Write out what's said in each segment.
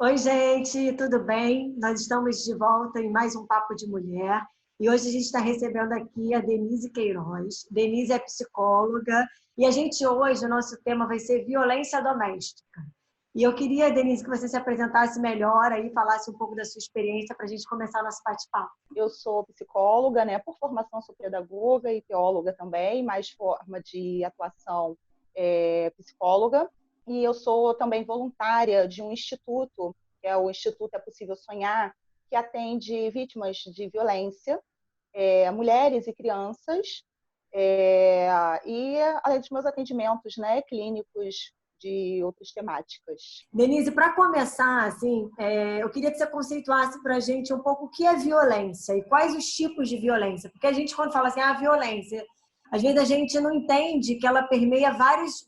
Oi, gente, tudo bem? Nós estamos de volta em mais um Papo de Mulher e hoje a gente está recebendo aqui a Denise Queiroz. Denise é psicóloga e a gente hoje, o nosso tema vai ser violência doméstica. E eu queria, Denise, que você se apresentasse melhor aí, falasse um pouco da sua experiência para a gente começar o nosso bate-papo. Eu sou psicóloga, né? Por formação sou pedagoga e teóloga também, mais forma de atuação psicóloga. E eu sou também voluntária de um instituto, que é o Instituto É Possível Sonhar, que atende vítimas de violência, mulheres e crianças, e além dos meus atendimentos, né, clínicos de outras temáticas. Denise, para começar, assim, eu queria que você conceituasse para a gente um pouco o que é violência e quais os tipos de violência. Porque a gente, quando fala assim, violência, às vezes a gente não entende que ela permeia vários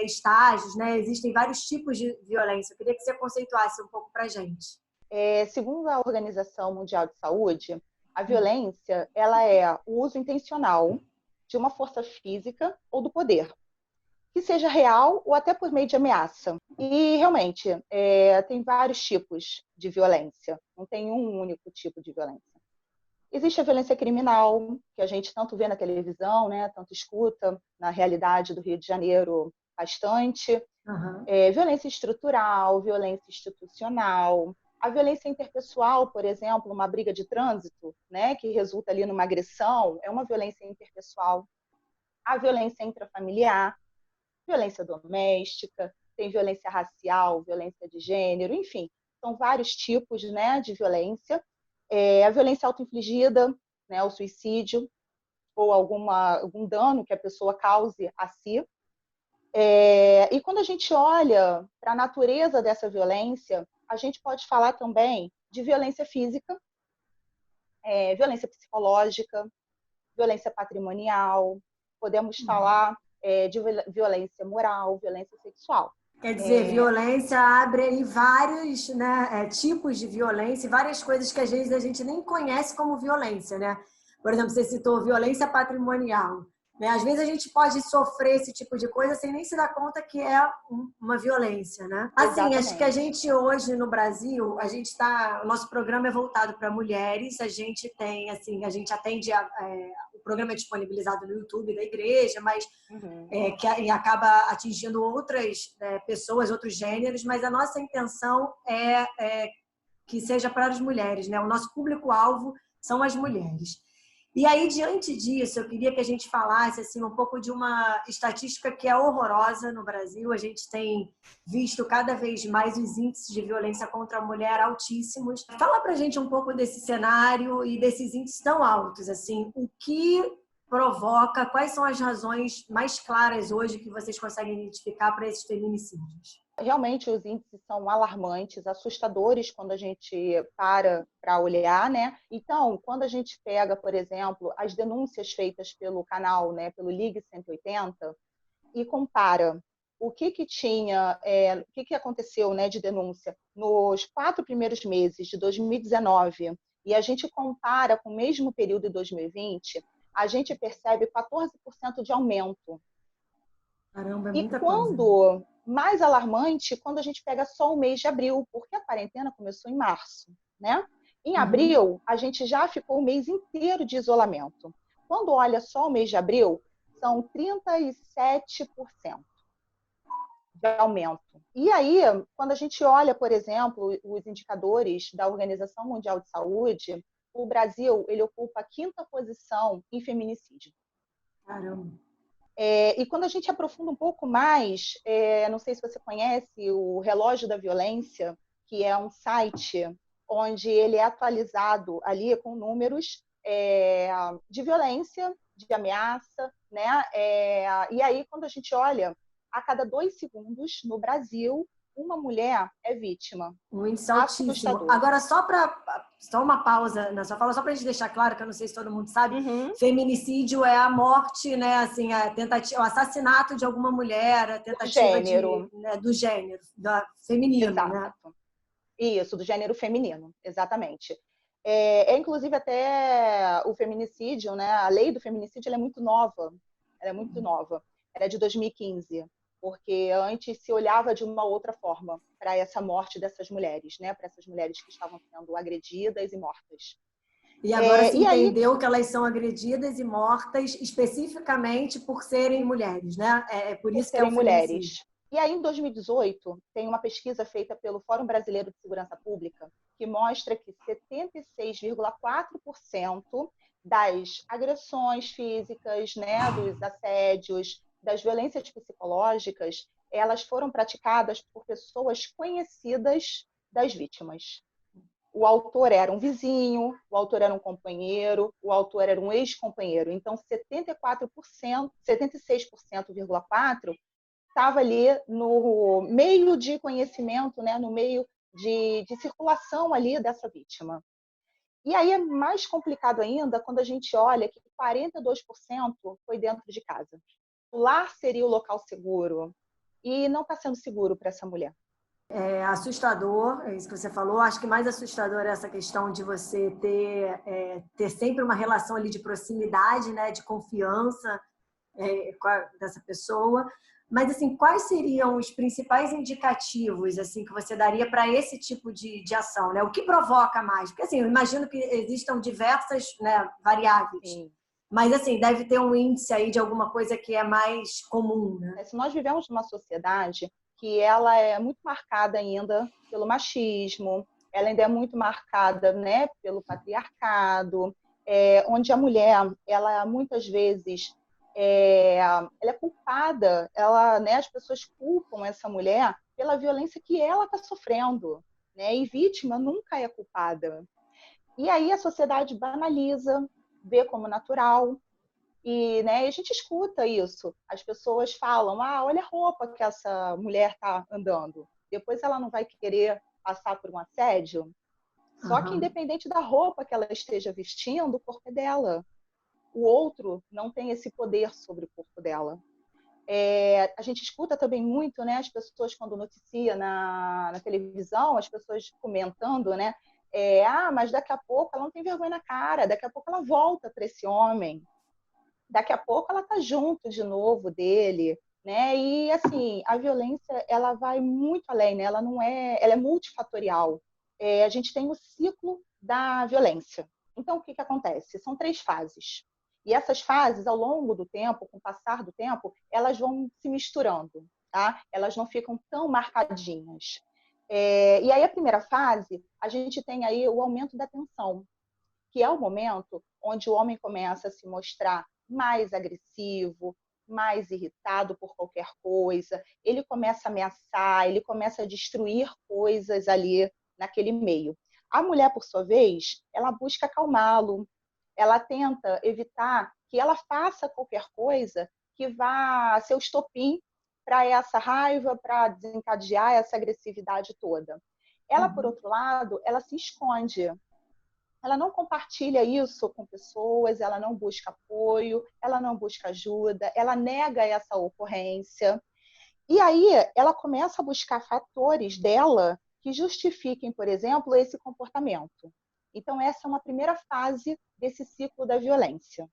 estágios, né? Existem vários tipos de violência. Eu queria que você conceituasse um pouco para a gente. Segundo a Organização Mundial de Saúde, a violência ela é o uso intencional de uma força física ou do poder, que seja real ou até por meio de ameaça. E, realmente, tem vários tipos de violência. Não tem um único tipo de violência. Existe a violência criminal, que a gente tanto vê na televisão, né, tanto escuta na realidade do Rio de Janeiro bastante. Violência estrutural, violência institucional. A violência interpessoal, por exemplo, uma briga de trânsito, né, que resulta ali numa agressão, é uma violência interpessoal. A violência intrafamiliar, violência doméstica, tem violência racial, violência de gênero, enfim, são vários tipos, né, de violência. A violência autoinfligida, né, o suicídio, ou algum dano que a pessoa cause a si. E quando a gente olha para a natureza dessa violência, a gente pode falar também de violência física, violência psicológica, violência patrimonial, podemos falar de violência moral, violência sexual. Quer dizer, violência abre aí vários, né, tipos de violência e várias coisas que às vezes a gente nem conhece como violência, né? Por exemplo, você citou violência patrimonial, né? Às vezes a gente pode sofrer esse tipo de coisa sem nem se dar conta que é uma violência, né? Assim, Exatamente. acho que a gente hoje no Brasil, o nosso programa é voltado para mulheres, a gente tem, assim, a gente atende o programa é disponibilizado no YouTube da igreja, mas que acaba atingindo outras pessoas, outros gêneros, mas a nossa intenção é que seja para as mulheres, né? O nosso público-alvo são as mulheres. E aí, diante disso, eu queria que a gente falasse assim, um pouco de uma estatística que é horrorosa no Brasil. A gente tem visto cada vez mais os índices de violência contra a mulher altíssimos. Fala para a gente um pouco desse cenário e desses índices tão altos. Assim, o que provoca, quais são as razões mais claras hoje que vocês conseguem identificar para esses feminicídios? Realmente os índices são alarmantes, assustadores quando a gente para olhar, né? Então, quando a gente pega, por exemplo, as denúncias feitas pelo canal, né, pelo Ligue 180, e compara o que tinha, o que aconteceu, né, de denúncia nos 4 primeiros meses de 2019, e a gente compara com o mesmo período de 2020, a gente percebe 14% de aumento. Caramba, é muita coisa. Mais alarmante, quando a gente pega só o mês de abril, porque a quarentena começou em março, né? Em abril, a gente já ficou o mês inteiro de isolamento. Quando olha só o mês de abril, são 37% de aumento. E aí, quando a gente olha, por exemplo, os indicadores da Organização Mundial de Saúde, o Brasil ele ocupa a 5ª posição em feminicídio. Caramba! E quando a gente aprofunda um pouco mais, não sei se você conhece o Relógio da Violência, que é um site onde ele é atualizado ali com números de violência, de ameaça, né? E aí, quando a gente olha, a cada 2 segundos no Brasil, uma mulher é vítima. Um índice altíssimo. Agora, só uma pausa na sua fala, só para a gente deixar claro, que eu não sei se todo mundo sabe, feminicídio é a morte, né, assim, a tentativa, o assassinato de alguma mulher, a tentativa do gênero, feminino, exato, né? Isso, do gênero feminino, exatamente. Inclusive, até o feminicídio, né, a lei do feminicídio ela é muito nova, ela é de 2015, porque antes se olhava de uma outra forma. para essa morte dessas mulheres, né? Para essas mulheres que estavam sendo agredidas e mortas. E agora se entendeu que elas são agredidas e mortas especificamente por serem mulheres, né? É por isso que é o mulheres. E aí, em 2018, tem uma pesquisa feita pelo Fórum Brasileiro de Segurança Pública que mostra que 76,4% das agressões físicas, né, dos assédios, das violências psicológicas, elas foram praticadas por pessoas conhecidas das vítimas. O autor era um vizinho, o autor era um companheiro, o autor era um ex-companheiro. Então, 74%, 76,4% estava ali no meio de conhecimento, né, no meio de circulação ali dessa vítima. E aí é mais complicado ainda quando a gente olha que 42% foi dentro de casa. O lar seria o local seguro e não está sendo seguro para essa mulher. É assustador, é isso que você falou. Acho que mais assustador é essa questão de você ter sempre uma relação ali de proximidade, né, de confiança dessa pessoa. Mas, assim, quais seriam os principais indicativos assim, que você daria para esse tipo de ação? Né? O que provoca mais? Porque, assim, eu imagino que existam diversas, né, variáveis. Sim. Mas, assim, deve ter um índice aí de alguma coisa que é mais comum, né? Se nós vivemos numa sociedade que ela é muito marcada ainda pelo machismo, ela ainda é muito marcada, né, pelo patriarcado, onde a mulher, ela muitas vezes ela é culpada, né, as pessoas culpam essa mulher pela violência que ela está sofrendo, né, e vítima nunca é culpada. E aí a sociedade banaliza, vê como natural. E, né, a gente escuta isso. As pessoas falam, olha a roupa que essa mulher está andando. Depois ela não vai querer passar por um assédio? Só que independente da roupa que ela esteja vestindo, o corpo é dela. O outro não tem esse poder sobre o corpo dela. A gente escuta também muito, né, as pessoas quando noticia na televisão, as pessoas comentando, né, mas daqui a pouco ela não tem vergonha na cara, daqui a pouco ela volta para esse homem. Daqui a pouco ela está junto de novo dele, né? E assim, a violência ela vai muito além, né? Ela é multifatorial. A gente tem o ciclo da violência. Então, o que acontece? São 3 fases. E essas fases, ao longo do tempo, com o passar do tempo, elas vão se misturando, tá? Elas não ficam tão marcadinhas. E aí, a primeira fase, a gente tem aí o aumento da tensão, que é o momento onde o homem começa a se mostrar mais agressivo, mais irritado por qualquer coisa, ele começa a ameaçar, ele começa a destruir coisas ali naquele meio. A mulher, por sua vez, ela busca acalmá-lo, ela tenta evitar que ela faça qualquer coisa que vá ser o estopim para essa raiva, para desencadear essa agressividade toda. Ela, por outro lado, ela se esconde. Ela não compartilha isso com pessoas, ela não busca apoio, ela não busca ajuda, ela nega essa ocorrência. E aí ela começa a buscar fatores dela que justifiquem, por exemplo, esse comportamento. Então, essa é uma primeira fase desse ciclo da violência.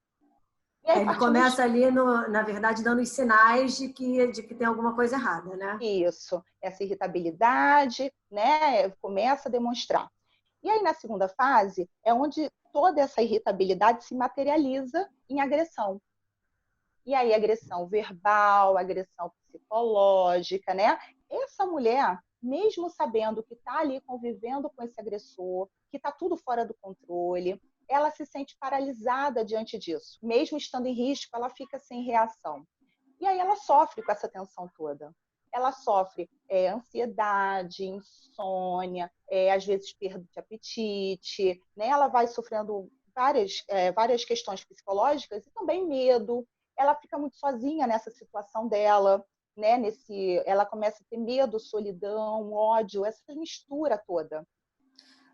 E aí, ele começa ali, na verdade, dando os sinais de que tem alguma coisa errada, né? Isso, essa irritabilidade, né, começa a demonstrar. E aí, na segunda fase, é onde toda essa irritabilidade se materializa em agressão. E aí, agressão verbal, agressão psicológica, né? Essa mulher, mesmo sabendo que está ali convivendo com esse agressor, que está tudo fora do controle, ela se sente paralisada diante disso. Mesmo estando em risco, ela fica sem reação. E aí ela sofre com essa tensão toda. Ela sofre ansiedade, insônia, às vezes perda de apetite, né? Ela vai sofrendo várias questões psicológicas e também medo. Ela fica muito sozinha nessa situação dela, né? Ela começa a ter medo, solidão, ódio, essa mistura toda.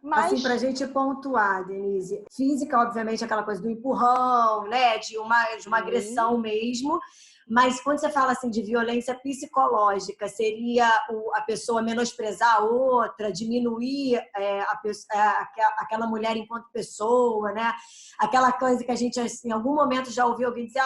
Mas, assim, para a gente pontuar, Denise, física, obviamente, aquela coisa do empurrão, né? De uma agressão mesmo. Mas quando você fala assim de violência psicológica, seria a pessoa menosprezar a outra, diminuir aquela mulher enquanto pessoa, né? Aquela coisa que a gente, assim, em algum momento, já ouviu alguém dizer: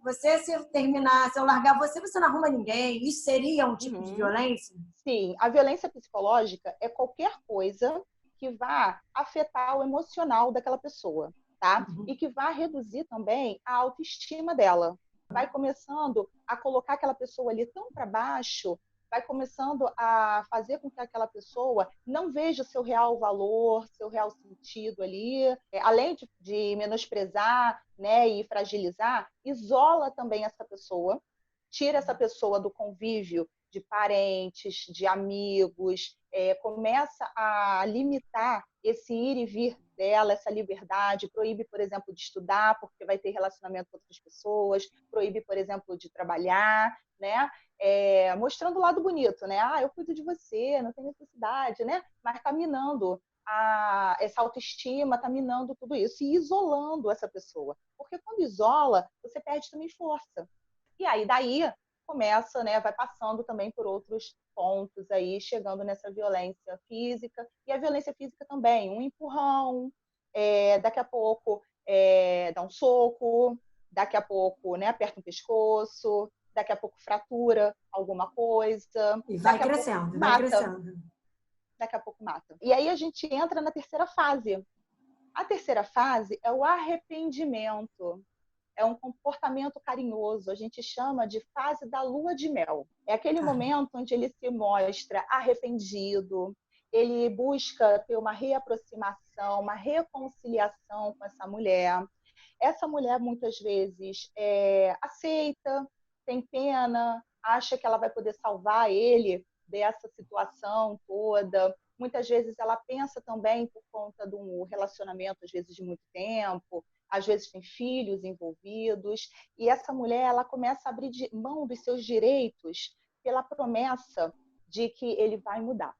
você se terminar, se eu largar você, você não arruma ninguém. Isso seria um tipo de violência? Sim, a violência psicológica é qualquer coisa que vá afetar o emocional daquela pessoa, tá? E que vá reduzir também a autoestima dela. Vai começando a colocar aquela pessoa ali tão para baixo, vai começando a fazer com que aquela pessoa não veja seu real valor, seu real sentido ali, além de menosprezar, né, e fragilizar, isola também essa pessoa, tira essa pessoa do convívio de parentes, de amigos, começa a limitar esse ir e vir dela, essa liberdade, proíbe, por exemplo, de estudar, porque vai ter relacionamento com outras pessoas, proíbe, por exemplo, de trabalhar, né? Mostrando o lado bonito, né? Eu cuido de você, não tem necessidade, né? Mas está minando essa autoestima, está minando tudo isso e isolando essa pessoa. Porque quando isola, você perde também força. E aí, daí, começa, né, vai passando também por outros pontos aí, chegando nessa violência física. E a violência física também, um empurrão, daqui a pouco dá um soco, daqui a pouco, né, aperta um pescoço, daqui a pouco fratura alguma coisa. E vai crescendo, vai crescendo. Daqui a pouco mata. E aí a gente entra na terceira fase. A terceira fase é o arrependimento. É um comportamento carinhoso, a gente chama de fase da lua de mel. É aquele momento onde ele se mostra arrependido, ele busca ter uma reaproximação, uma reconciliação com essa mulher. Essa mulher, muitas vezes, aceita, tem pena, acha que ela vai poder salvar ele dessa situação toda. Muitas vezes ela pensa também por conta de um relacionamento, às vezes, de muito tempo, às vezes tem filhos envolvidos, e essa mulher ela começa a abrir mão dos seus direitos pela promessa de que ele vai mudar.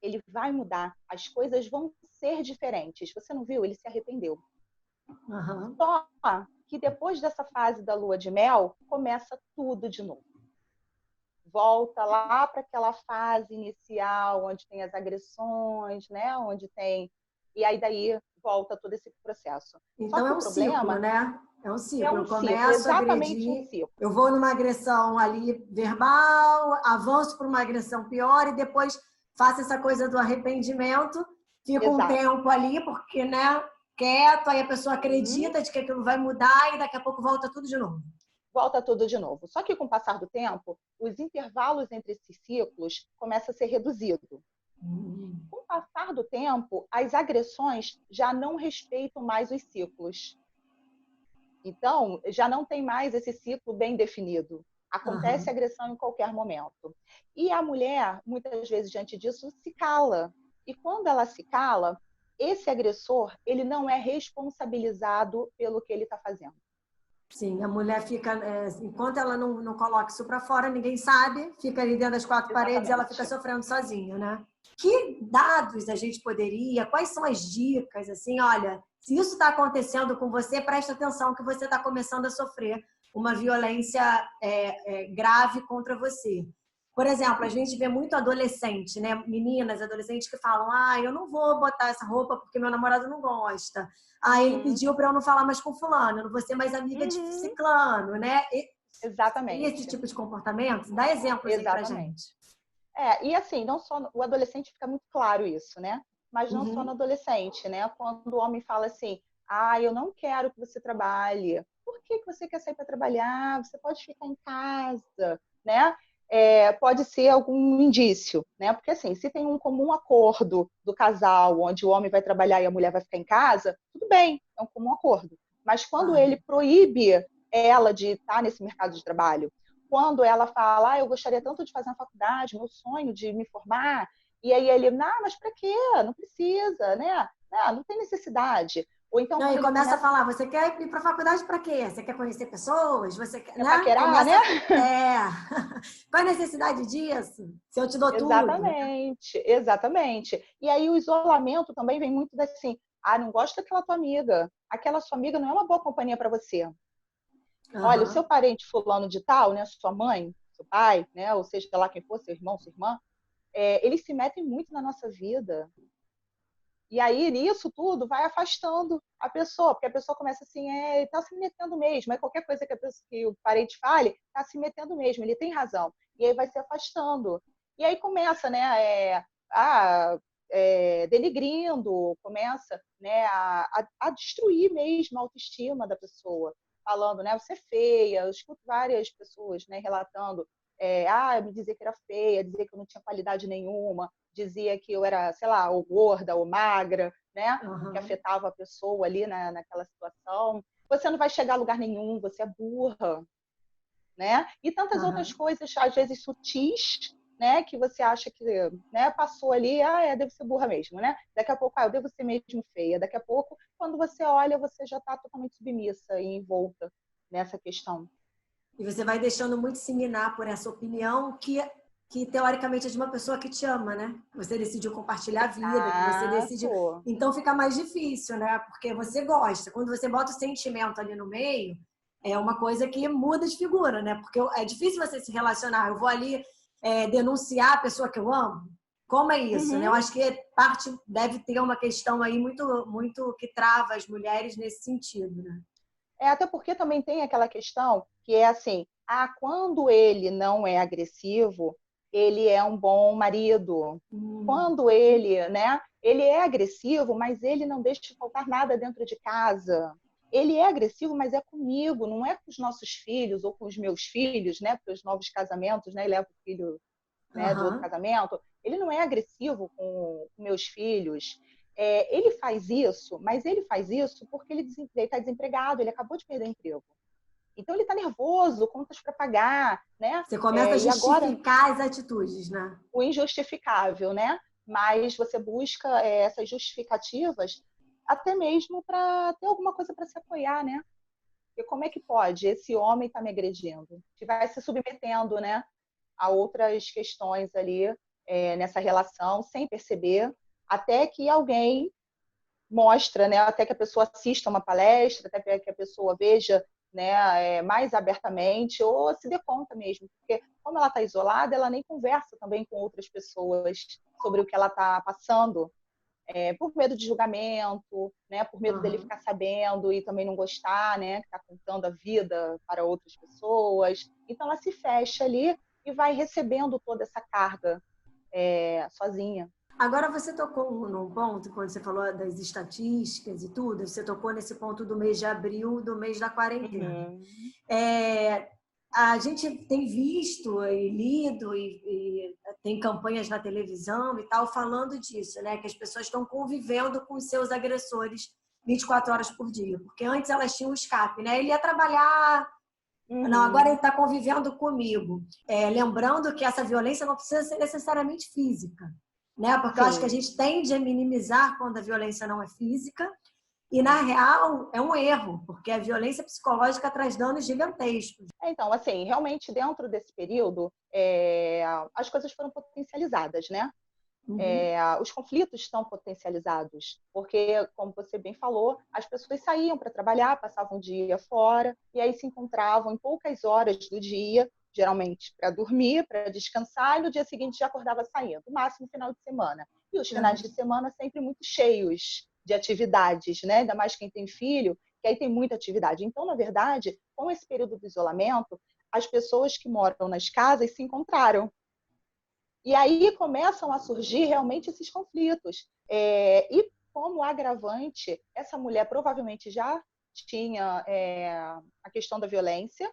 Ele vai mudar, as coisas vão ser diferentes. Você não viu? Ele se arrependeu. Só que depois dessa fase da lua de mel, começa tudo de novo. Volta lá para aquela fase inicial, onde tem as agressões, né? Onde tem... E aí daí volta todo esse processo. Então é um ciclo, né? É um ciclo. É um eu ciclo, começo a exatamente agredir, um ciclo. eu vou numa agressão ali verbal, avanço para uma agressão pior e depois faço essa coisa do arrependimento, fico um tempo ali porque, né, quieto, aí a pessoa acredita de que aquilo vai mudar e daqui a pouco volta tudo de novo. Volta tudo de novo. Só que com o passar do tempo, os intervalos entre esses ciclos começam a ser reduzidos. Com o passar do tempo, as agressões já não respeitam mais os ciclos. Então, já não tem mais esse ciclo bem definido. Acontece agressão em qualquer momento. E a mulher, muitas vezes, diante disso, se cala. E quando ela se cala, esse agressor, ele não é responsabilizado pelo que ele está fazendo. Sim, a mulher fica, enquanto ela não coloca isso para fora, ninguém sabe, fica ali dentro das quatro paredes e ela fica sofrendo sozinha, né? Que dados a gente poderia, quais são as dicas, assim, olha, se isso está acontecendo com você, presta atenção que você está começando a sofrer uma violência grave contra você. Por exemplo, a gente vê muito adolescente, né? Meninas, adolescentes que falam: eu não vou botar essa roupa porque meu namorado não gosta. Ele pediu para eu não falar mais com fulano, eu não vou ser mais amiga de ciclano, né? Exatamente. E esse tipo de comportamento? Dá exemplos aí pra gente. E assim, não só o adolescente, fica muito claro isso, né? Mas não só no adolescente, né? Quando o homem fala assim: eu não quero que você trabalhe. Por que você quer sair para trabalhar? Você pode ficar em casa, né? Pode ser algum indício, né? Porque assim, se tem um comum acordo do casal, onde o homem vai trabalhar e a mulher vai ficar em casa, tudo bem, é um comum acordo. Mas quando ele proíbe ela de estar nesse mercado de trabalho, quando ela fala: eu gostaria tanto de fazer uma faculdade, meu sonho de me formar, e aí ele: não, mas para quê? Não precisa, né? Não tem necessidade. Ou então, e começa a falar: você quer ir para a faculdade para quê? Você quer conhecer pessoas? Você quer, né? Paquerar, né? Qual a necessidade disso? Se eu te dou Exatamente, tudo. Exatamente. E aí o isolamento também vem muito assim: não gosto daquela tua amiga. Aquela sua amiga não é uma boa companhia para você. Olha, o seu parente fulano de tal, né, sua mãe, seu pai, né, ou seja lá quem for, seu irmão, sua irmã, eles se metem muito na nossa vida. E aí, nisso tudo, vai afastando a pessoa, porque a pessoa começa assim, tá se metendo mesmo. Aí qualquer coisa que o parente fale, tá se metendo mesmo, ele tem razão. E aí vai se afastando. E aí começa, né, denigrindo, começa, né, a destruir mesmo a autoestima da pessoa. Falando, né, você é feia. Eu escuto várias pessoas, né, relatando, me dizia que era feia, dizia que eu não tinha qualidade nenhuma, dizia que eu era, sei lá, ou gorda ou magra, né? Que afetava a pessoa ali naquela situação. Você não vai chegar a lugar nenhum, você é burra, né? E tantas outras coisas, às vezes sutis, né? Que você acha que, né? Passou ali, deve ser burra mesmo, né? Daqui a pouco, eu devo ser mesmo feia. Daqui a pouco, quando você olha, você já está totalmente submissa e envolta nessa questão. E você vai deixando muito se minar por essa opinião que teoricamente é de uma pessoa que te ama, né? Você decidiu compartilhar a vida, que você decidiu. Então fica mais difícil, né? Porque você gosta. Quando você bota o sentimento ali no meio, é uma coisa que muda de figura, né? Porque é difícil você se relacionar. Eu vou ali denunciar a pessoa que eu amo. Como é isso, né? Eu acho que deve ter uma questão aí muito, muito que trava as mulheres nesse sentido, né? Até porque também tem aquela questão que é assim, quando ele não é agressivo, ele é um bom marido. Quando ele, né, ele é agressivo, mas ele não deixa faltar nada dentro de casa. Ele é agressivo, mas é comigo, não é com os nossos filhos ou com os meus filhos, né, para os novos casamentos, né, ele leva o filho, né, do outro casamento. Ele não é agressivo com meus filhos. Ele faz isso, mas ele faz isso porque ele está desempregado, ele acabou de perder o emprego. Então ele está nervoso, contas para pagar, né? Você começa a justificar as atitudes, né? O injustificável, né? Mas você busca essas justificativas até mesmo para ter alguma coisa para se apoiar, né? Porque como é que pode esse homem estar me agredindo? Que vai se submetendo, né, a outras questões ali nessa relação, sem perceber, até que alguém mostra, né, até que a pessoa assista uma palestra, até que a pessoa veja, né, mais abertamente, ou se dê conta mesmo, porque como ela está isolada, ela nem conversa também com outras pessoas sobre o que ela está passando, por medo de julgamento, né, por medo dele ficar sabendo e também não gostar, né, que está contando a vida para outras pessoas. Então ela se fecha ali e vai recebendo toda essa carga sozinha. Agora você tocou num ponto, quando você falou das estatísticas e tudo, você tocou nesse ponto do mês de abril, do mês da quarentena. A gente tem visto e lido e tem campanhas na televisão e tal falando disso, né? Que as pessoas estão convivendo com os seus agressores 24 horas por dia. Porque antes elas tinham um escape, né? Ele ia trabalhar, não, agora ele está convivendo comigo. Lembrando que essa violência não precisa ser necessariamente física, né? Porque eu acho que a gente tende a minimizar quando a violência não é física. E, na real, é um erro, porque a violência psicológica traz danos gigantescos. Então, assim, realmente, dentro desse período, as coisas foram potencializadas, né? Os conflitos estão potencializados, porque, como você bem falou, as pessoas saíam para trabalhar, passavam o dia fora, e aí se encontravam em poucas horas do dia, geralmente para dormir, para descansar, e no dia seguinte já acordava saindo, no máximo final de semana. E os finais de semana sempre muito cheios de atividades, né? Ainda mais quem tem filho, que aí tem muita atividade. Então, na verdade, com esse período do isolamento, as pessoas que moram nas casas se encontraram. E aí começam a surgir realmente esses conflitos. E como agravante, essa mulher provavelmente já tinha a questão da violência,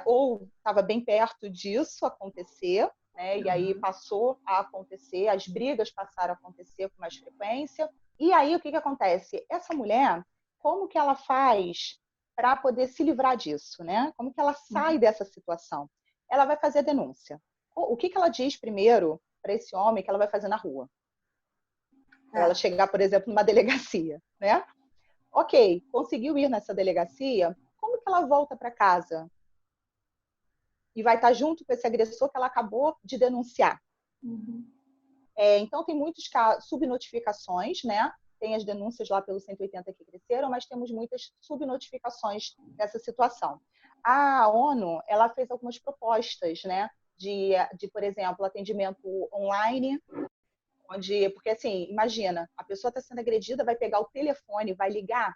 ou estava bem perto disso acontecer, né? E aí passou a acontecer, as brigas passaram a acontecer com mais frequência. E aí o que acontece? Essa mulher, como que ela faz para poder se livrar disso, né? Como que ela sai dessa situação? Ela vai fazer a denúncia. O que ela diz primeiro para esse homem que ela vai fazer na rua? Para ela chegar, por exemplo, numa delegacia, né? Ok, conseguiu ir nessa delegacia, como que ela volta para casa? E vai estar junto com esse agressor que ela acabou de denunciar. Então, tem muitos subnotificações, né? tem as denúncias lá pelo 180 que cresceram, mas temos muitas subnotificações dessa situação. A ONU, ela fez algumas propostas, né, de, por exemplo, atendimento online, porque assim, imagina, a pessoa está sendo agredida, vai pegar o telefone, vai ligar,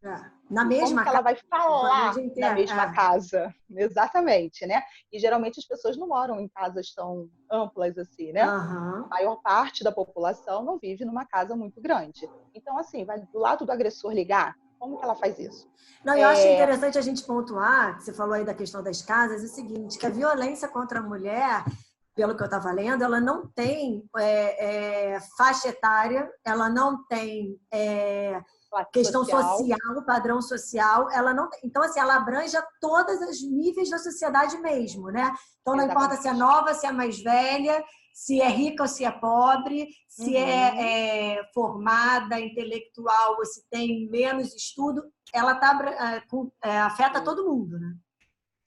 na e como mesma que ela vai falar na mesma inteira. casa? Exatamente, né? E geralmente as pessoas não moram em casas tão amplas assim, né? Uhum. A maior parte da população não vive numa casa muito grande. Então, assim, vai do lado do agressor ligar, como que ela faz isso? Não, eu acho interessante a gente pontuar, que você falou aí da questão das casas, é o seguinte, que a violência contra a mulher, pelo que eu estava lendo, ela não tem faixa etária, ela não tem questão social, padrão social, ela não tem. Então, assim, ela abrange a todos os níveis da sociedade mesmo, né? Então, não importa se é nova, se é mais velha, se é rica ou se é pobre, se é formada, intelectual ou se tem menos estudo, ela afeta todo mundo, né?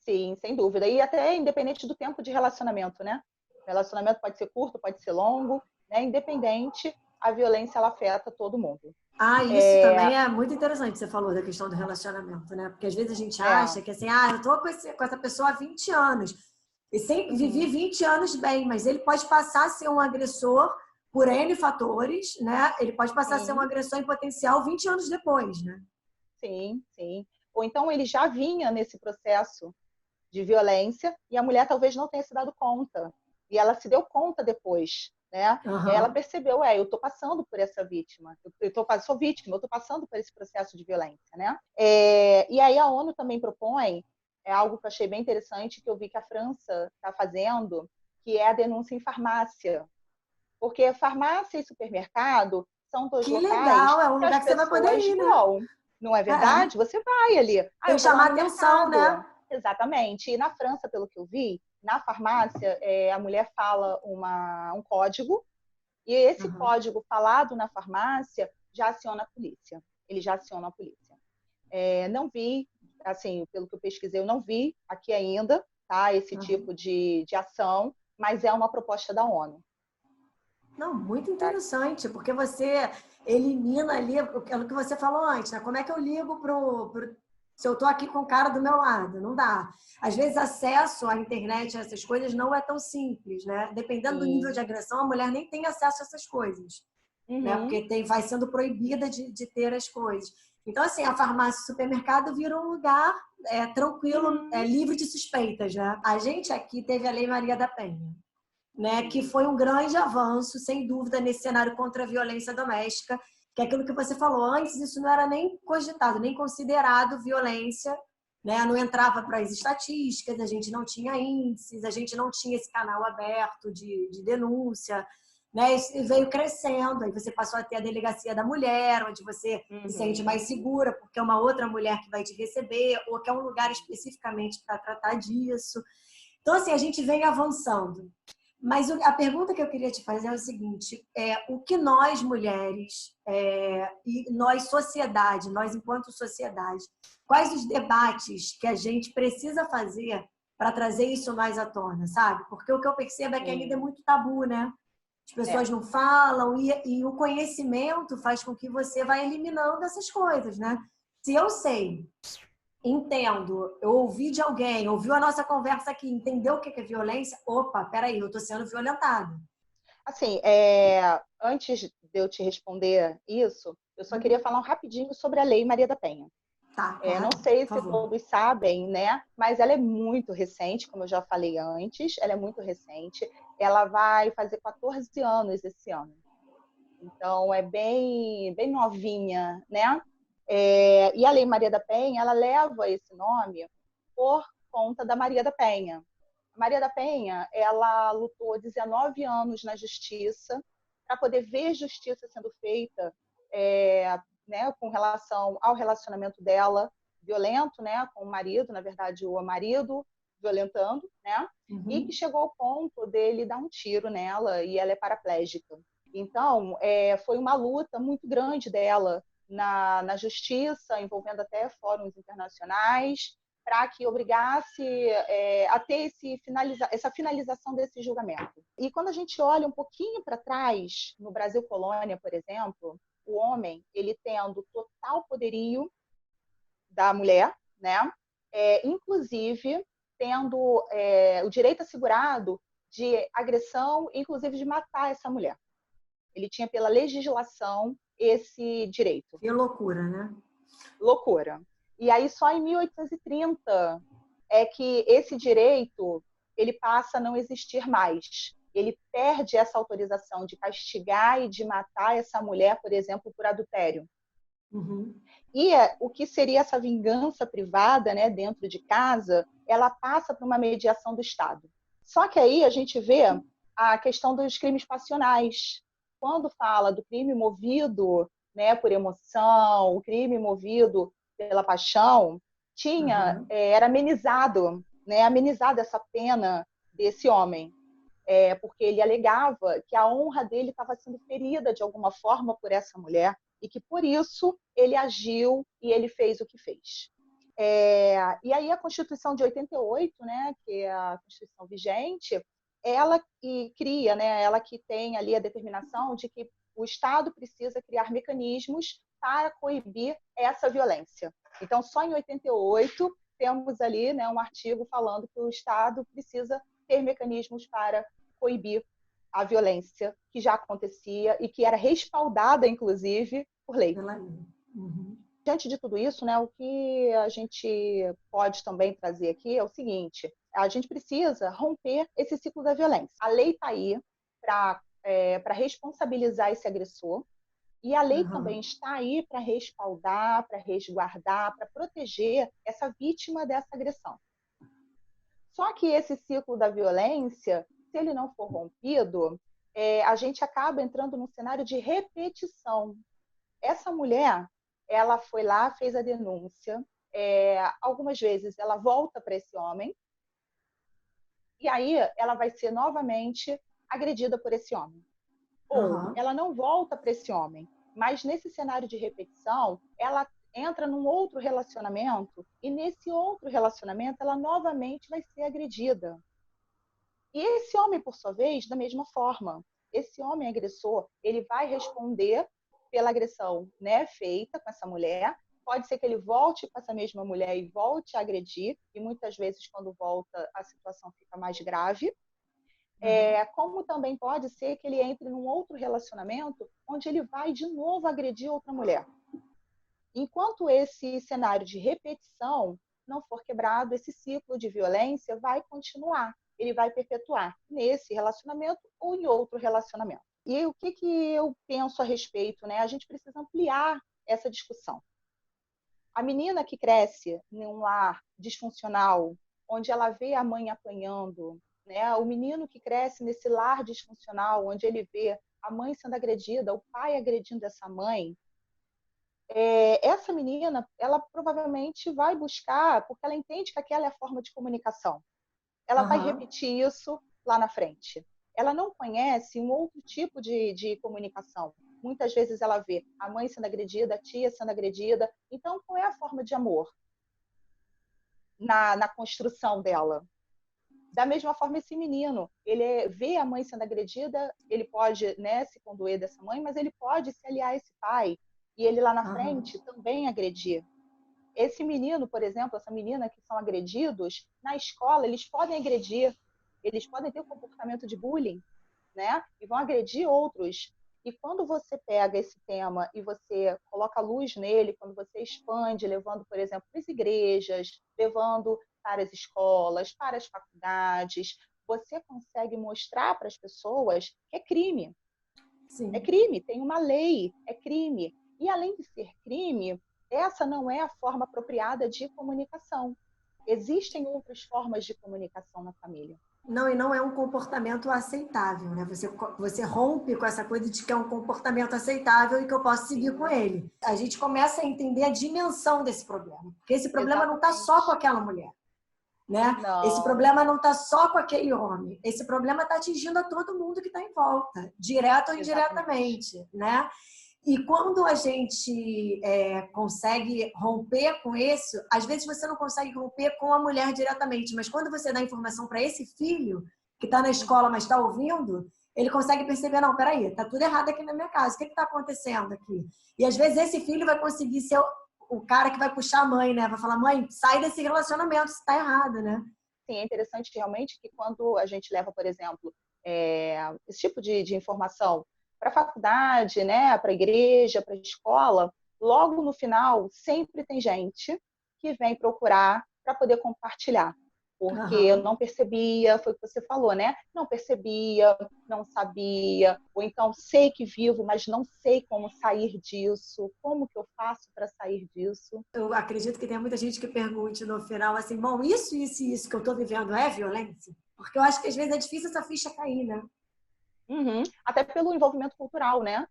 Sim, sem dúvida. E até independente do tempo de relacionamento, né? O relacionamento pode ser curto, pode ser longo, né? Independente, a violência ela afeta todo mundo. Isso também é muito interessante, você falou da questão do relacionamento, né? Porque às vezes a gente acha que assim, eu tô com essa pessoa há 20 anos, e sempre vivi 20 anos bem, mas ele pode passar a ser um agressor por N fatores, né? Ele pode passar a ser um agressor em potencial 20 anos depois, né? Sim, sim. Ou então ele já vinha nesse processo de violência e a mulher talvez não tenha se dado conta. E ela se deu conta depois, né? Ela percebeu, eu estou passando por essa vítima, sou vítima, eu estou passando por esse processo de violência, né? E aí a ONU também propõe, algo que eu achei bem interessante, que eu vi que a França está fazendo, que é a denúncia em farmácia. Porque farmácia e supermercado são dois que locais legal, é um que as lugar que você vai poder pessoas ir, né? vão. Não é verdade? Você vai ali. Tem Eu que vou lá chamar no atenção, mercado. né? Exatamente. E na França, pelo que eu vi, na farmácia, a mulher fala um código, e esse código falado na farmácia já aciona a polícia. Ele já aciona a polícia. Não vi, assim, pelo que eu pesquisei, eu não vi aqui ainda, tá, esse tipo de ação, mas é uma proposta da ONU. Não, muito interessante, porque você elimina ali aquilo que você falou antes, né? Como é que eu ligo se eu estou aqui com o cara do meu lado? Não dá. Às vezes, acesso à internet, a essas coisas, não é tão simples, né? Dependendo do nível de agressão, a mulher nem tem acesso a essas coisas, né? Porque vai sendo proibida de ter as coisas. Então, assim, a farmácia e o supermercado viram um lugar tranquilo, livre de suspeitas, né? A gente aqui teve a Lei Maria da Penha, né, que foi um grande avanço, sem dúvida, nesse cenário contra a violência doméstica, que é aquilo que você falou. Antes, isso não era nem cogitado, nem considerado violência, né? Não entrava para as estatísticas, a gente não tinha índices, a gente não tinha esse canal aberto de denúncia, né? Isso veio crescendo, aí você passou a ter a delegacia da mulher, onde você se sente mais segura, porque é uma outra mulher que vai te receber, ou que é um lugar especificamente para tratar disso. Então, assim, a gente vem avançando. Mas a pergunta que eu queria te fazer é o seguinte: o que nós mulheres e nós sociedade, nós enquanto sociedade, quais os debates que a gente precisa fazer para trazer isso mais à tona, sabe? Porque o que eu percebo é que ainda é muito tabu, né? As pessoas não falam e o conhecimento faz com que você vá eliminando essas coisas, né? Se eu sei, entendo, eu ouvi de alguém, ouviu a nossa conversa aqui, entendeu o que é violência? Opa, peraí, eu estou sendo violentada. Assim, antes de eu te responder isso, eu só queria falar rapidinho sobre a Lei Maria da Penha. Tá, claro, não sei se por favor. todos sabem, né? Mas ela é muito recente, como eu já falei antes, ela é muito recente. Ela vai fazer 14 anos esse ano. Então, é bem, bem novinha, né? E a Lei Maria da Penha, ela leva esse nome por conta da Maria da Penha. A Maria da Penha, ela lutou 19 anos na justiça para poder ver justiça sendo feita, né, com relação ao relacionamento dela violento, né, com o marido, na verdade, o marido violentando, né, e que chegou ao ponto dele dar um tiro nela e ela é paraplégica. Então, foi uma luta muito grande dela na justiça, envolvendo até fóruns internacionais, para que obrigasse a ter essa finalização desse julgamento. E quando a gente olha um pouquinho para trás, no Brasil Colônia, por exemplo, o homem, ele tendo total poderio da mulher, né? Inclusive tendo o direito assegurado de agressão, inclusive de matar essa mulher. Ele tinha pela legislação esse direito. Que loucura, né? Loucura. E aí só em 1830 é que esse direito ele passa a não existir mais. Ele perde essa autorização de castigar e de matar essa mulher, por exemplo, por adultério. Uhum. E o que seria essa vingança privada, né, dentro de casa, ela passa por uma mediação do Estado. Só que aí a gente vê a questão dos crimes passionais. Quando fala do crime movido, né, por emoção, o crime movido pela paixão, era amenizado, né, amenizada essa pena desse homem. Porque ele alegava que a honra dele estava sendo ferida de alguma forma por essa mulher e que, por isso, ele agiu e ele fez o que fez. E aí a Constituição de 88, né, que é a Constituição vigente, ela que cria, né, ela que tem ali a determinação de que o Estado precisa criar mecanismos para coibir essa violência. Então, só em 88 temos ali, né, um artigo falando que o Estado precisa ter mecanismos para coibir a violência que já acontecia e que era respaldada, inclusive, por lei. Uhum. Diante de tudo isso, né, o que a gente pode também trazer aqui é o seguinte: a gente precisa romper esse ciclo da violência. A lei está aí para responsabilizar esse agressor, e a lei também está aí para respaldar, para resguardar, para proteger essa vítima dessa agressão. Só que esse ciclo da violência, se ele não for rompido, a gente acaba entrando num cenário de repetição. Essa mulher, ela foi lá, fez a denúncia, algumas vezes ela volta para esse homem, e aí ela vai ser novamente agredida por esse homem. Ou ela não volta para esse homem, mas nesse cenário de repetição, ela entra num outro relacionamento, e nesse outro relacionamento ela novamente vai ser agredida. E esse homem, por sua vez, da mesma forma. Esse homem agressor, ele vai responder pela agressão, né, feita com essa mulher. Pode ser que ele volte com essa mesma mulher e volte a agredir, e muitas vezes, quando volta, a situação fica mais grave. Como também pode ser que ele entre num outro relacionamento onde ele vai de novo agredir outra mulher. Enquanto esse cenário de repetição não for quebrado, esse ciclo de violência vai continuar. Ele vai perpetuar nesse relacionamento ou em outro relacionamento. E o que eu penso a respeito, né? A gente precisa ampliar essa discussão. A menina que cresce num lar disfuncional, onde ela vê a mãe apanhando, né? O menino que cresce nesse lar disfuncional, onde ele vê a mãe sendo agredida, o pai agredindo essa mãe, essa menina, ela provavelmente vai buscar, porque ela entende que aquela é a forma de comunicação. Ela vai repetir isso lá na frente. Ela não conhece um outro tipo de comunicação. Muitas vezes ela vê a mãe sendo agredida, a tia sendo agredida. Então, qual é a forma de amor na construção dela? Da mesma forma, esse menino, ele vê a mãe sendo agredida, ele pode, né, se condoer dessa mãe, mas ele pode se aliar a esse pai e ele lá na frente também agredir. Esse menino, por exemplo, essa menina que são agredidos, na escola, eles podem agredir, eles podem ter um comportamento de bullying, né? E vão agredir outros. E quando você pega esse tema e você coloca luz nele, quando você expande, levando, por exemplo, para as igrejas, levando para as escolas, para as faculdades, você consegue mostrar para as pessoas que é crime. Sim. É crime, tem uma lei, é crime. E além de ser crime, essa não é a forma apropriada de comunicação. Existem outras formas de comunicação na família. Não, e não é um comportamento aceitável, né? Você rompe com essa coisa de que é um comportamento aceitável e que eu posso seguir com ele. A gente começa a entender a dimensão desse problema. Porque esse problema não está só com aquela mulher, né? Esse problema não está só com aquele homem. Esse problema está atingindo a todo mundo que está em volta, direto ou indiretamente, né? E quando a gente consegue romper com isso, às vezes você não consegue romper com a mulher diretamente, mas quando você dá informação para esse filho, que está na escola, mas está ouvindo, ele consegue perceber, não, peraí, tá tudo errado aqui na minha casa, o que tá acontecendo aqui? E às vezes esse filho vai conseguir ser o cara que vai puxar a mãe, né? Vai falar, mãe, sai desse relacionamento, isso tá errado, né? Sim, é interessante realmente que quando a gente leva, por exemplo, esse tipo de informação para a faculdade, né, para a igreja, para a escola, logo no final sempre tem gente que vem procurar para poder compartilhar. Porque eu não percebia, foi o que você falou, né? Não percebia, não sabia, ou então sei que vivo, mas não sei como sair disso, como que eu faço para sair disso. Eu acredito que tem muita gente que pergunte no final assim, bom, isso e isso que eu estou vivendo é violência? Porque eu acho que às vezes é difícil essa ficha cair, né? Uhum. Até pelo envolvimento cultural, né?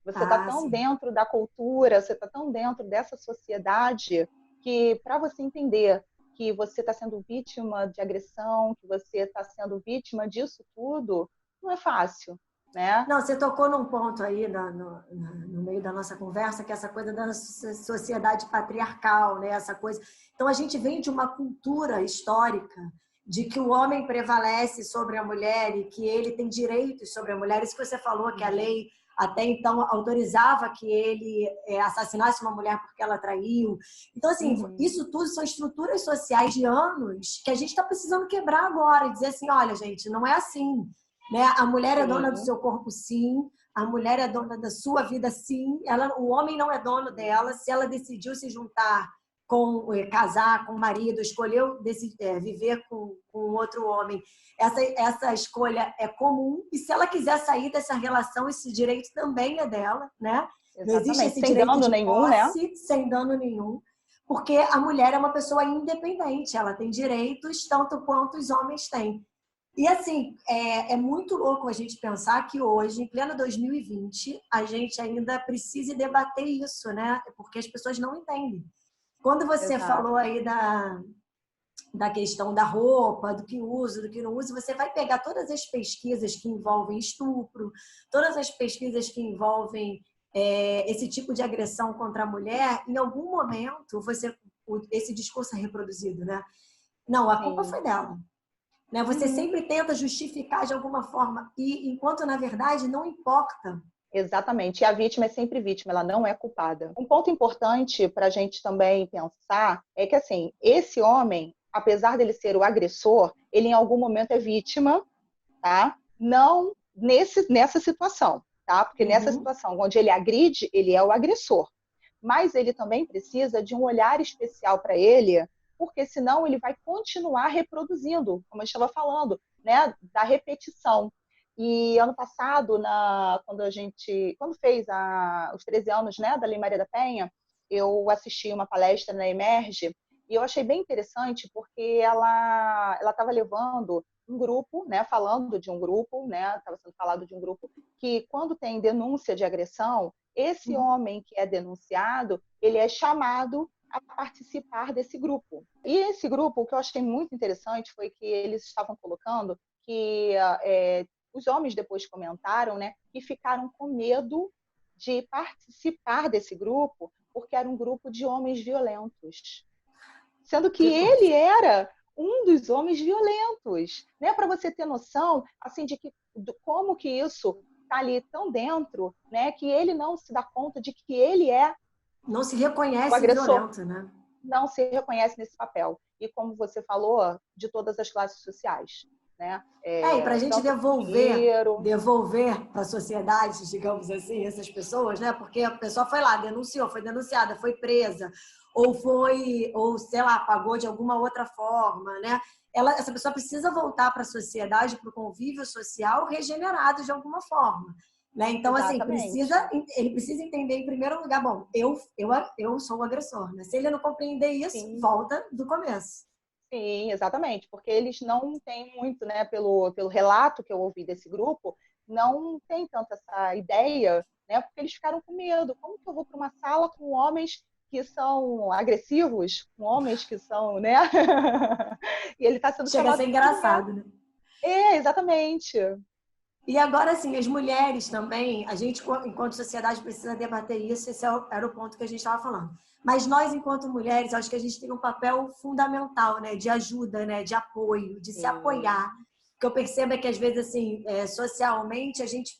Você está tão sim. dentro da cultura, você está tão dentro dessa sociedade que para você entender que você está sendo vítima de agressão, que você está sendo vítima disso tudo, não é fácil, né? Não, você tocou num ponto aí no meio da nossa conversa, que é essa coisa da sociedade patriarcal, né? Essa coisa. Então, a gente vem de uma cultura histórica de que o homem prevalece sobre a mulher e que ele tem direitos sobre a mulher. Isso que você falou, que a lei até então autorizava que ele assassinasse uma mulher porque ela traiu. Então, assim, isso tudo são estruturas sociais de anos que a gente está precisando quebrar agora e dizer assim, olha, gente, não é assim. Né? A mulher é dona do seu corpo, sim. A mulher é dona da sua vida, sim. O homem não é dono dela. Se ela decidiu se juntar casar com o marido, escolheu viver com outro homem, essa escolha é comum. E se ela quiser sair dessa relação, esse direito também é dela, né? Exatamente. Não existe esse sem direito dano de nenhum, posse, né? sem dano nenhum. Porque a mulher é uma pessoa independente. Ela tem direitos tanto quanto os homens têm. E assim, é muito louco a gente pensar que hoje, em pleno 2020, a gente ainda precisa debater isso, né? Porque as pessoas não entendem. Quando você Exato. falou aí da questão da roupa, do que usa, do que não usa, você vai pegar todas as pesquisas que envolvem estupro, todas as pesquisas que envolvem esse tipo de agressão contra a mulher, em algum momento esse discurso é reproduzido, né? Não, a culpa foi dela. Né? Você sempre tenta justificar de alguma forma, e enquanto na verdade não importa. Exatamente. E a vítima é sempre vítima, ela não é culpada. Um ponto importante para a gente também pensar é que, assim, esse homem, apesar dele ser o agressor, ele em algum momento é vítima, tá? Não nessa situação, tá? Porque nessa situação onde ele agride, ele é o agressor. Mas ele também precisa de um olhar especial para ele, porque senão ele vai continuar reproduzindo, como eu estava falando, né? Da repetição. E ano passado, quando fez os 13 anos, né, da Lei Maria da Penha, eu assisti uma palestra na Emerge e eu achei bem interessante porque ela estava levando um grupo, né, falando de um grupo, né, estava sendo falado de um grupo que quando tem denúncia de agressão, esse homem que é denunciado, ele é chamado a participar desse grupo. E esse grupo, o que eu achei muito interessante foi que eles estavam colocando que os homens depois comentaram, né, que ficaram com medo de participar desse grupo porque era um grupo de homens violentos. Sendo que ele era um dos homens violentos, né? Para você ter noção, assim, de como que isso está ali tão dentro, né? Que ele não se dá conta de que ele é não se o reconhece agressor, violento, né? Não se reconhece nesse papel. E como você falou, de todas as classes sociais, né? E para a gente Tanto devolver para a sociedade, digamos assim, essas pessoas, né? Porque a pessoa foi lá, denunciou, foi denunciada, foi presa, ou sei lá, pagou de alguma outra forma, né? Essa pessoa precisa voltar para a sociedade, para o convívio social, regenerado de alguma forma. Né? Então, assim, ele precisa entender em primeiro lugar, bom, eu sou o agressor. Né? Se ele não compreender isso, Sim. volta do começo. Sim, exatamente, porque eles não têm muito, né, pelo relato que eu ouvi desse grupo, não tem tanto essa ideia, né, porque eles ficaram com medo. Como que eu vou para uma sala com homens que são agressivos, com homens que são, né? E ele está sendo Chega a chamado ser de mulher. engraçado, né? Exatamente. E agora, assim, as mulheres também, a gente, enquanto sociedade, precisa debater isso, esse era o ponto que a gente estava falando. Mas nós, enquanto mulheres, acho que a gente tem um papel fundamental, né, de ajuda, né, de apoio, de se apoiar. que eu percebo é que, às vezes, assim, socialmente, a gente,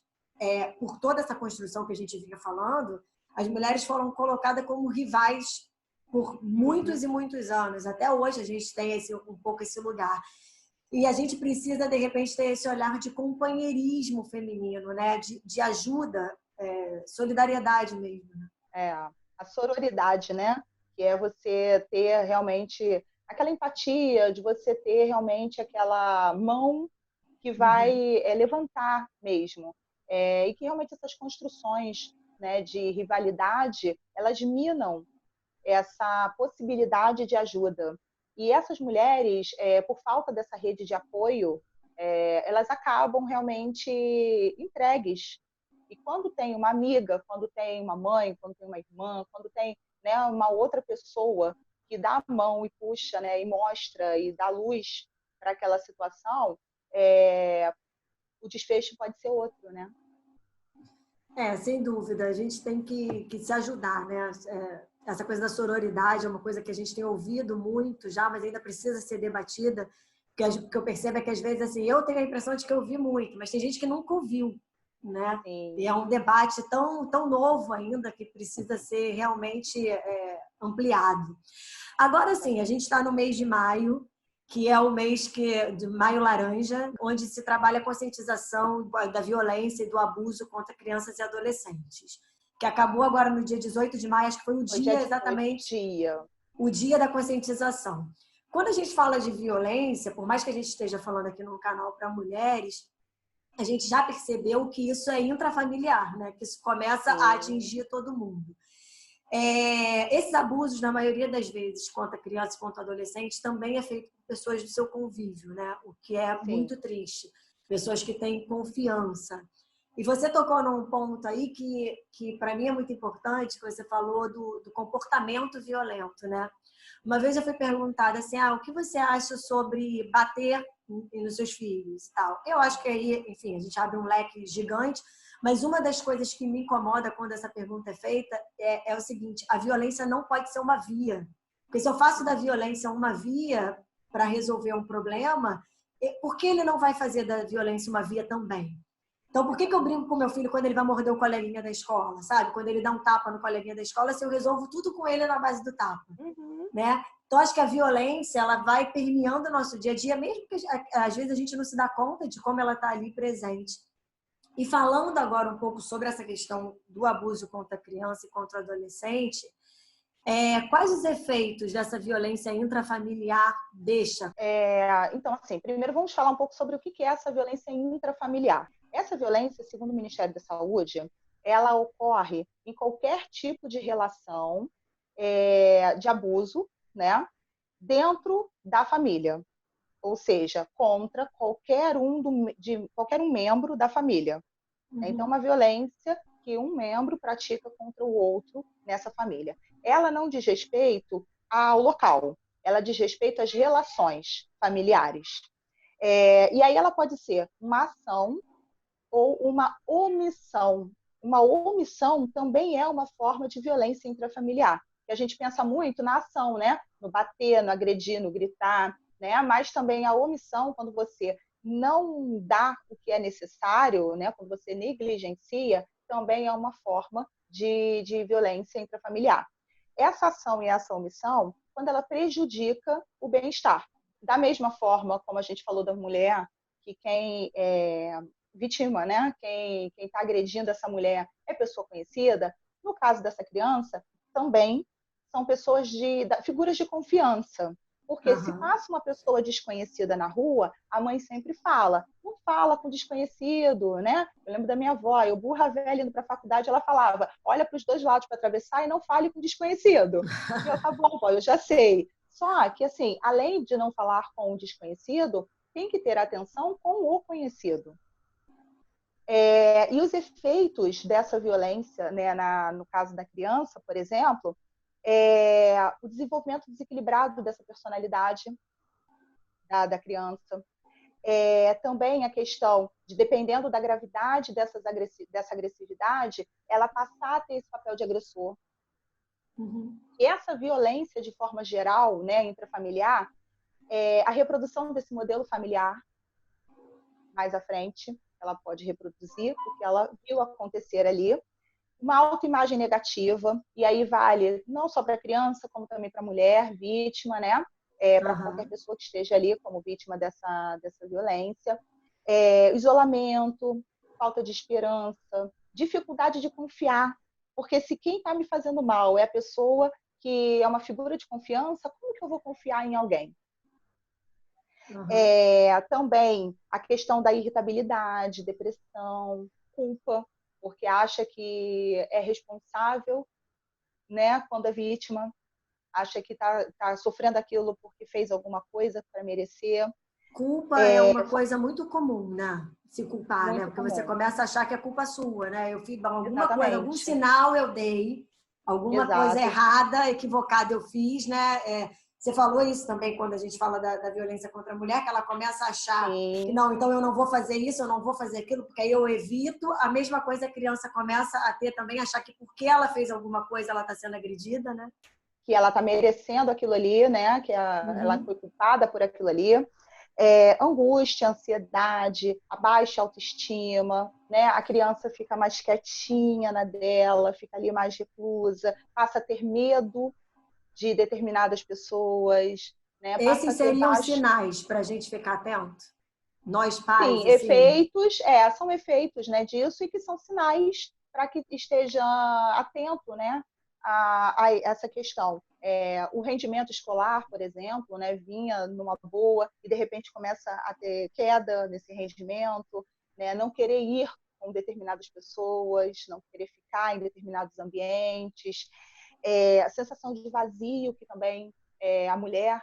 por toda essa construção que a gente vinha falando, as mulheres foram colocadas como rivais por muitos e muitos anos. Até hoje a gente tem um pouco esse lugar. E a gente precisa, de repente, ter esse olhar de companheirismo feminino, né? De ajuda, solidariedade mesmo. A sororidade, né? Que é você ter realmente aquela empatia, de você ter realmente aquela mão que vai levantar mesmo. E que realmente essas construções, né, de rivalidade, elas minam essa possibilidade de ajuda. E essas mulheres, por falta dessa rede de apoio, elas acabam realmente entregues. E quando tem uma amiga, quando tem uma mãe, quando tem uma irmã, quando tem, né, uma outra pessoa que dá a mão e puxa, né, e mostra e dá luz para aquela situação, o desfecho pode ser outro, né? Sem dúvida. A gente tem que se ajudar, né? Essa coisa da sororidade é uma coisa que a gente tem ouvido muito já, mas ainda precisa ser debatida. O que eu percebo é que, às vezes, assim, eu tenho a impressão de que eu ouvi muito, mas tem gente que nunca ouviu, né? Sim. E é um debate tão novo ainda que precisa ser realmente ampliado. Agora, sim, a gente está no mês de maio, que é o mês de Maio Laranja, onde se trabalha a conscientização da violência e do abuso contra crianças e adolescentes, que acabou agora no dia 18 de maio, acho que foi o dia exatamente, o dia da conscientização. Quando a gente fala de violência, por mais que a gente esteja falando aqui no canal para mulheres, a gente já percebeu que isso é intrafamiliar, né? Que isso começa a atingir todo mundo. Esses abusos, na maioria das vezes, contra crianças e contra adolescentes, também é feito por pessoas do seu convívio, né? O que é muito triste. Pessoas que têm confiança. E você tocou num ponto aí que para mim é muito importante, que você falou do comportamento violento, né? Uma vez eu fui perguntada assim, o que você acha sobre bater nos seus filhos e tal? Eu acho que aí, enfim, a gente abre um leque gigante, mas uma das coisas que me incomoda quando essa pergunta é feita é o seguinte: a violência não pode ser uma via. Porque se eu faço da violência uma via para resolver um problema, por que ele não vai fazer da violência uma via também? Então, por que eu brinco com meu filho quando ele vai morder o coleguinha da escola, sabe? Quando ele dá um tapa no coleguinha da escola, se eu resolvo tudo com ele na base do tapa, né? Então, acho que a violência, ela vai permeando o nosso dia a dia, mesmo que às vezes a gente não se dá conta de como ela está ali presente. E falando agora um pouco sobre essa questão do abuso contra a criança e contra o adolescente, quais os efeitos dessa violência intrafamiliar deixa? Então, assim, primeiro vamos falar um pouco sobre o que é essa violência intrafamiliar. Essa violência, segundo o Ministério da Saúde, ela ocorre em qualquer tipo de relação de abuso, né, dentro da família, ou seja, contra qualquer um membro da família. Então, uma violência que um membro pratica contra o outro nessa família. Ela não diz respeito ao local, ela diz respeito às relações familiares. E aí ela pode ser uma ação ou uma omissão. Uma omissão também é uma forma de violência intrafamiliar. E a gente pensa muito na ação, né? No bater, no agredir, no gritar, né? Mas também a omissão, quando você não dá o que é necessário, né? Quando você negligencia, também é uma forma de violência intrafamiliar. Essa ação e essa omissão, quando ela prejudica o bem-estar. Da mesma forma como a gente falou da mulher, que quem vítima, né? Quem está agredindo essa mulher é pessoa conhecida. No caso dessa criança, também são figuras de confiança. Porque se passa uma pessoa desconhecida na rua, a mãe sempre fala, não fala com desconhecido, né? Eu lembro da minha avó, eu burra velha indo para a faculdade, ela falava, olha para os dois lados para atravessar e não fale com desconhecido. E eu, tá bom, vó, eu já sei. Só que, assim, além de não falar com o desconhecido, tem que ter atenção com o conhecido. E os efeitos dessa violência, né, no caso da criança, por exemplo, o desenvolvimento desequilibrado dessa personalidade da criança. Também a questão de, dependendo da gravidade dessa agressividade, ela passar a ter esse papel de agressor. E essa violência, de forma geral, né, intrafamiliar, a reprodução desse modelo familiar, mais à frente ela pode reproduzir o que ela viu acontecer ali. Uma autoimagem negativa, e aí vale não só para a criança, como também para a mulher vítima, né? Para qualquer pessoa que esteja ali como vítima dessa violência. Isolamento, falta de esperança, dificuldade de confiar, porque se quem está me fazendo mal é a pessoa que é uma figura de confiança, como que eu vou confiar em alguém? Também a questão da irritabilidade, depressão, culpa, porque acha que é responsável, né, quando a vítima acha que está sofrendo aquilo porque fez alguma coisa para merecer. Culpa é uma coisa muito comum, né? Se culpar, né? Muito Porque você comum. começa a achar que é culpa sua, né? Eu fiz alguma Exatamente. coisa, algum sinal eu dei, alguma coisa errada, equivocada eu fiz, né? Você falou isso também quando a gente fala da violência contra a mulher, que ela começa a achar que não, então eu não vou fazer isso, eu não vou fazer aquilo, porque aí eu evito. A mesma coisa a criança começa a ter também, achar que porque ela fez alguma coisa, ela está sendo agredida, né? Que ela está merecendo aquilo ali, né? Que ela foi culpada por aquilo ali. Angústia, ansiedade, a baixa autoestima, né? A criança fica mais quietinha na dela, fica ali mais reclusa, passa a ter medo de determinadas pessoas, né? Esses seriam sinais para a gente ficar atento? Nós pais, sim, efeitos, são efeitos, né, disso, e que são sinais para que esteja atento, né, a essa questão. O rendimento escolar, por exemplo, né, vinha numa boa e de repente começa a ter queda nesse rendimento, né, não querer ir com determinadas pessoas, não querer ficar em determinados ambientes, a sensação de vazio que também a mulher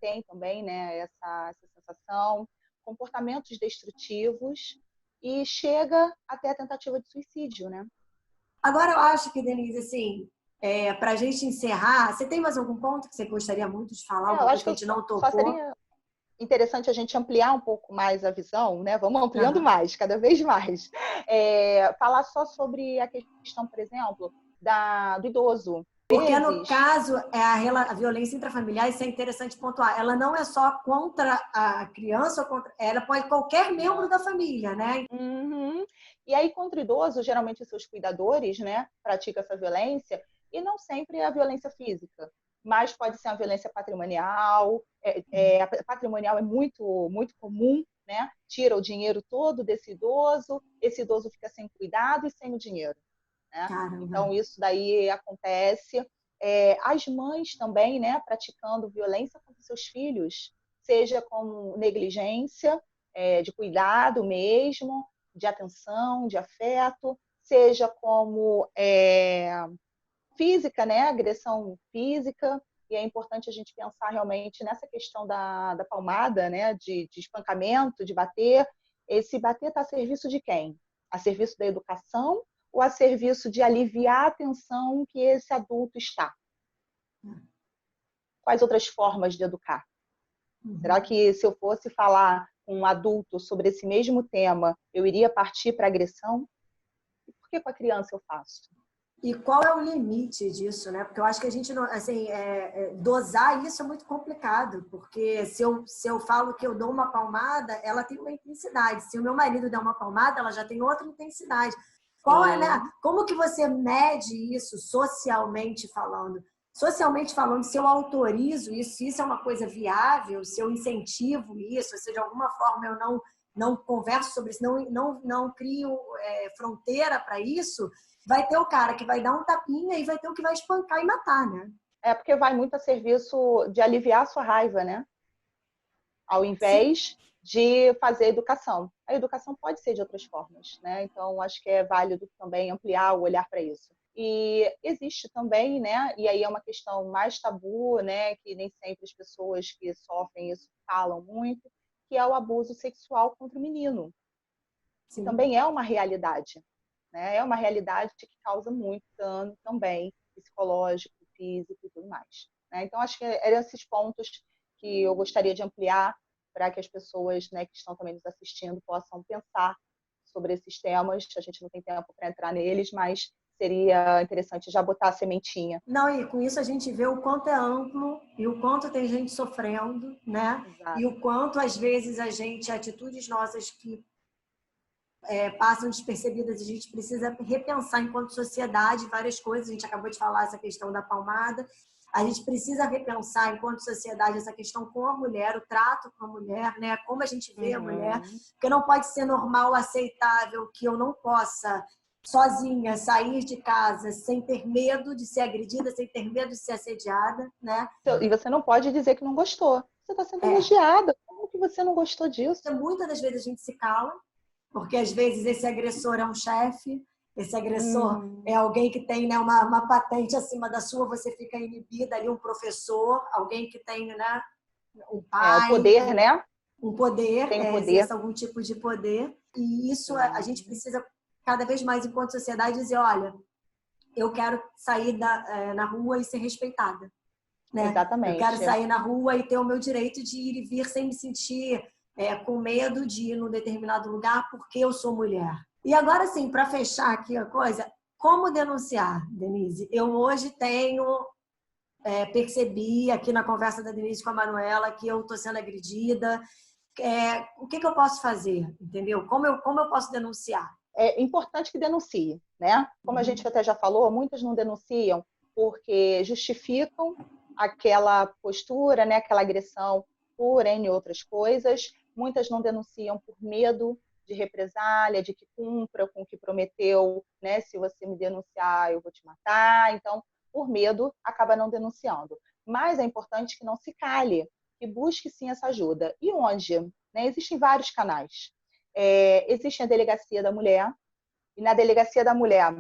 tem também, né, essa sensação, comportamentos destrutivos e chega até a tentativa de suicídio, né? Agora eu acho que, Denise, assim, para a gente encerrar, você tem mais algum ponto que você gostaria muito de falar, alguma Eu coisa acho que que a gente não só tocou? seria interessante a gente ampliar um pouco mais a visão, né? Vamos ampliando mais, cada vez mais. Falar só sobre a questão, por exemplo, do idoso. Porque no caso, a violência intrafamiliar, isso é interessante pontuar, ela não é só contra a criança, ela pode qualquer membro da família, né? Uhum. E aí, contra o idoso, geralmente os seus cuidadores, né, praticam essa violência, e não sempre é a violência física, mas pode ser uma violência patrimonial. Patrimonial é muito, muito comum, né? Tira o dinheiro todo desse idoso, esse idoso fica sem cuidado e sem o dinheiro, né? Então, isso daí acontece. As mães também, né, praticando violência contra seus filhos, seja com negligência, de cuidado mesmo, de atenção, de afeto, seja como física, né, agressão física, e é importante a gente pensar realmente nessa questão da palmada, né, de espancamento, de bater. Esse bater está a serviço de quem? A serviço da educação ou a serviço de aliviar a tensão que esse adulto está? Quais outras formas de educar? Será que se eu fosse falar com um adulto sobre esse mesmo tema, eu iria partir para agressão? E por que com a criança eu faço? E qual é o limite disso, né? Porque eu acho que a gente não, assim, dosar isso é muito complicado, porque se eu falo que eu dou uma palmada, ela tem uma intensidade. Se o meu marido der uma palmada, ela já tem outra intensidade. Qual é, né? Como que você mede isso socialmente falando? Socialmente falando, se eu autorizo isso, se isso é uma coisa viável, se eu incentivo isso, se de alguma forma eu não converso sobre isso, não crio fronteira para isso, vai ter o cara que vai dar um tapinha e vai ter o que vai espancar e matar, né? Porque vai muito a serviço de aliviar a sua raiva, né? Ao invés de fazer educação. A educação pode ser de outras formas, né? Então, acho que é válido também ampliar o olhar para isso. E existe também, né? E aí é uma questão mais tabu, né? Que nem sempre as pessoas que sofrem isso falam muito, que é o abuso sexual contra o menino. Que também é uma realidade, né? É uma realidade que causa muito dano também, psicológico, físico e tudo mais, né? Então, acho que eram esses pontos que eu gostaria de ampliar para que as pessoas, né, que estão também nos assistindo possam pensar sobre esses temas. A gente não tem tempo para entrar neles, mas seria interessante já botar a sementinha. Não, e com isso a gente vê o quanto é amplo e o quanto tem gente sofrendo, né? Exato. E o quanto, às vezes, atitudes nossas que passam despercebidas, a gente precisa repensar enquanto sociedade várias coisas. A gente acabou de falar essa questão da palmada. A gente precisa repensar enquanto sociedade essa questão com a mulher, o trato com a mulher, né? Como a gente vê a mulher. Porque não pode ser normal, aceitável que eu não possa sozinha sair de casa sem ter medo de ser agredida, sem ter medo de ser assediada, né? E você não pode dizer que não gostou. Você está sendo elogiada. Como que você não gostou disso? Muitas das vezes a gente se cala, porque às vezes esse agressor é um chefe, esse agressor é alguém que tem, né, uma patente acima da sua, você fica inibida ali, um professor, alguém que tem, né, um pai. O poder, né? Um poder, tem poder. exerce algum tipo de poder. E isso a gente precisa, cada vez mais, enquanto sociedade, dizer, olha, eu quero sair na rua e ser respeitada. Né? Exatamente. Eu quero sair na rua e ter o meu direito de ir e vir sem me sentir com medo de ir num determinado lugar porque eu sou mulher. E agora, sim, para fechar aqui a coisa, como denunciar, Denise? Eu hoje percebi aqui na conversa da Denise com a Manuela que eu estou sendo agredida. O que eu posso fazer? Entendeu? Como eu posso denunciar? É importante que denuncie, né? Como a gente até já falou, muitas não denunciam porque justificam aquela postura, né? Aquela agressão por N outras coisas. Muitas não denunciam por medo de represália, de que cumpra com o que prometeu, né? Se você me denunciar, eu vou te matar. Então, por medo, acaba não denunciando. Mas é importante que não se cale, que busque sim essa ajuda. E onde? Né? Existem vários canais. Existe a Delegacia da Mulher, e na Delegacia da Mulher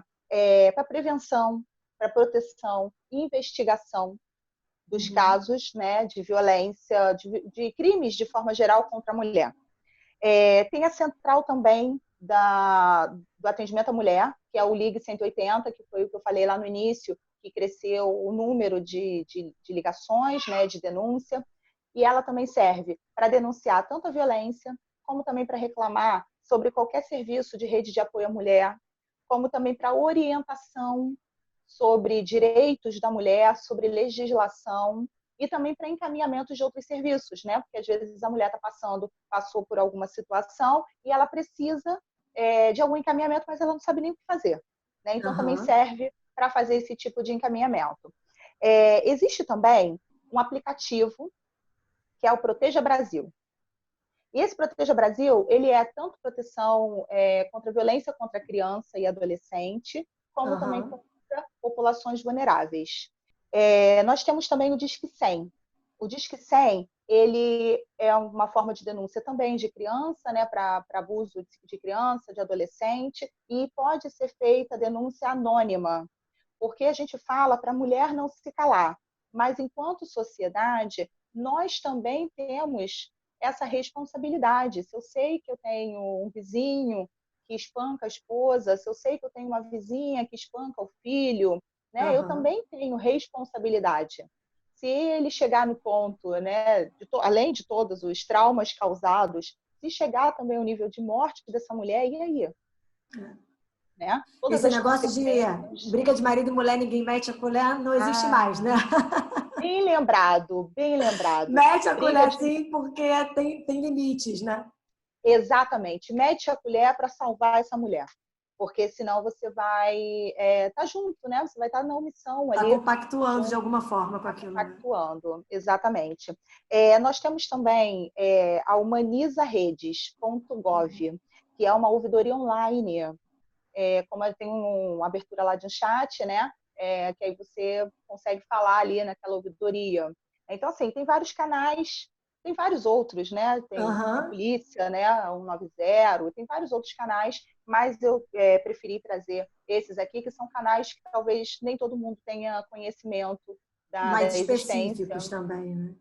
para prevenção, para proteção, investigação dos casos, né, de violência, de crimes de forma geral contra a mulher. Tem a central também do atendimento à mulher, que é o Ligue 180, que foi o que eu falei lá no início, que cresceu o número de ligações, né, de denúncia, e ela também serve para denunciar tanto a violência, como também para reclamar sobre qualquer serviço de rede de apoio à mulher, como também para orientação sobre direitos da mulher, sobre legislação e também para encaminhamento de outros serviços, né? Porque às vezes a mulher passou por alguma situação e ela precisa de algum encaminhamento, mas ela não sabe nem o que fazer, né? Então também serve para fazer esse tipo de encaminhamento. Existe também um aplicativo que é o Proteja Brasil. E esse Proteja Brasil, ele é tanto proteção contra a violência contra a criança e adolescente, como também contra populações vulneráveis. Nós temos também o Disque 100. O Disque 100, ele é uma forma de denúncia também de criança, né, para abuso de criança, de adolescente, e pode ser feita denúncia anônima, porque a gente fala para a mulher não se calar, mas enquanto sociedade, nós também temos essa responsabilidade. Se eu sei que eu tenho um vizinho que espanca a esposa, se eu sei que eu tenho uma vizinha que espanca o filho, né, eu também tenho responsabilidade. Se ele chegar no ponto, né, além de todos os traumas causados, se chegar também ao nível de morte dessa mulher, e aí? Né? Esse negócio de briga de marido e mulher, ninguém mete a colher, não existe mais, né? Bem lembrado, bem lembrado. Mete a colher sim, porque tem limites, né? Exatamente. Mete a colher para salvar essa mulher. Porque senão você vai estar junto, né? Você vai estar na omissão ali. Está compactuando de alguma forma com aquilo. Compactuando, né? Exatamente. Nós temos também a humanizaredes.gov, que é uma ouvidoria online. Como tem uma abertura lá de um chat, né? Que aí você consegue falar ali naquela ouvidoria. Então, assim, tem vários canais, tem vários outros, né? Tem a polícia, né? 190, tem vários outros canais, mas eu preferi trazer esses aqui, que são canais que talvez nem todo mundo tenha conhecimento da específicos também,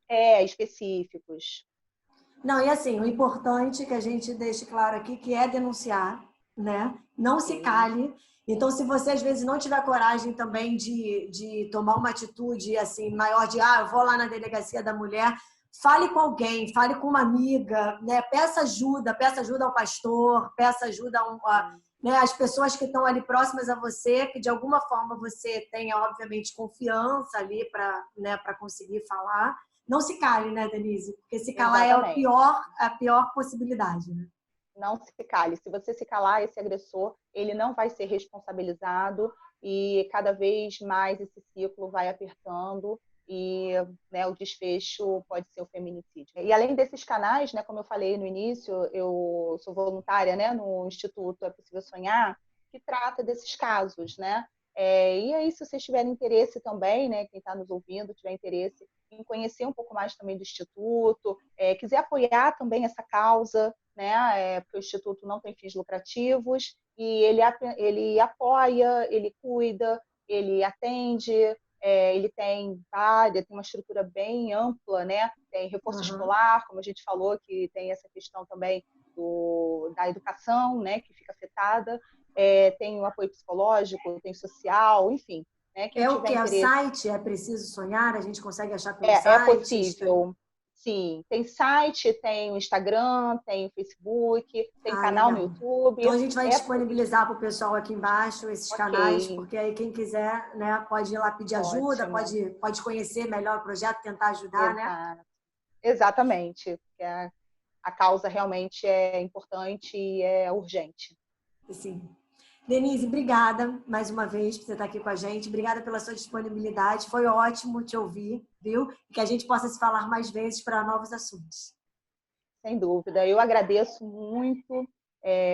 né? Específicos. Não, e assim, o importante que a gente deixe claro aqui, que é denunciar, né? Não se cale. Então, se você às vezes não tiver coragem também de tomar uma atitude assim maior de eu vou lá na delegacia da mulher, fale com alguém, fale com uma amiga, né? Peça ajuda ao pastor, peça ajuda né, as pessoas que estão ali próximas a você, que de alguma forma você tenha, obviamente, confiança ali para, né, para conseguir falar. Não se cale, né, Denise? Porque se calar é a pior possibilidade, né? Não se cale. Se você se calar, esse agressor, ele não vai ser responsabilizado e cada vez mais esse ciclo vai apertando e, né, o desfecho pode ser o feminicídio. E além desses canais, né, como eu falei no início, eu sou voluntária, né, no Instituto É Possível Sonhar, que trata desses casos, né? E aí, se vocês tiverem interesse também, né, quem está nos ouvindo, tiver interesse em conhecer um pouco mais também do Instituto, quiser apoiar também essa causa, né, porque o Instituto não tem fins lucrativos e ele apoia, ele cuida, ele atende, ele tem uma estrutura bem ampla, né? Tem reforço escolar, como a gente falou, que tem essa questão também da educação, né, que fica afetada. Tem o apoio psicológico, tem social, enfim. Né, quem O tiver que? É o interesse, site? É Preciso Sonhar? A gente consegue achar pelo é site? possível. Sim, tem site, tem o Instagram, tem o Facebook, tem canal no Legal. YouTube. Então a gente vai É possível. disponibilizar para o pessoal aqui embaixo esses canais, Ok, porque aí quem quiser, né, pode ir lá pedir ajuda, ótimo. pode conhecer melhor o projeto, tentar ajudar, né? Exato. Exatamente. A causa realmente é importante e é urgente. Sim. Denise, obrigada mais uma vez por você estar aqui com a gente. Obrigada pela sua disponibilidade. Foi ótimo te ouvir, viu? E que a gente possa se falar mais vezes para novos assuntos. Sem dúvida. Eu agradeço muito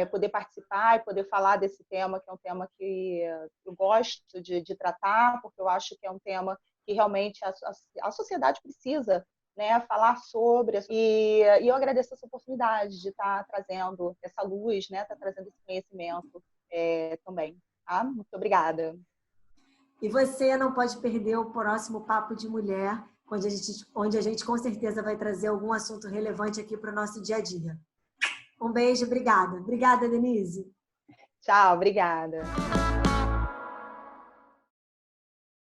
poder participar e poder falar desse tema, que é um tema que eu gosto de tratar, porque eu acho que é um tema que realmente a sociedade precisa, né, falar sobre. E eu agradeço essa oportunidade de estar trazendo essa luz, né, estar trazendo esse conhecimento também. Tá? Muito obrigada. E você não pode perder o próximo Papo de Mulher, onde a gente com certeza vai trazer algum assunto relevante aqui para o nosso dia a dia. Um beijo, obrigada. Obrigada, Denise. Tchau, obrigada.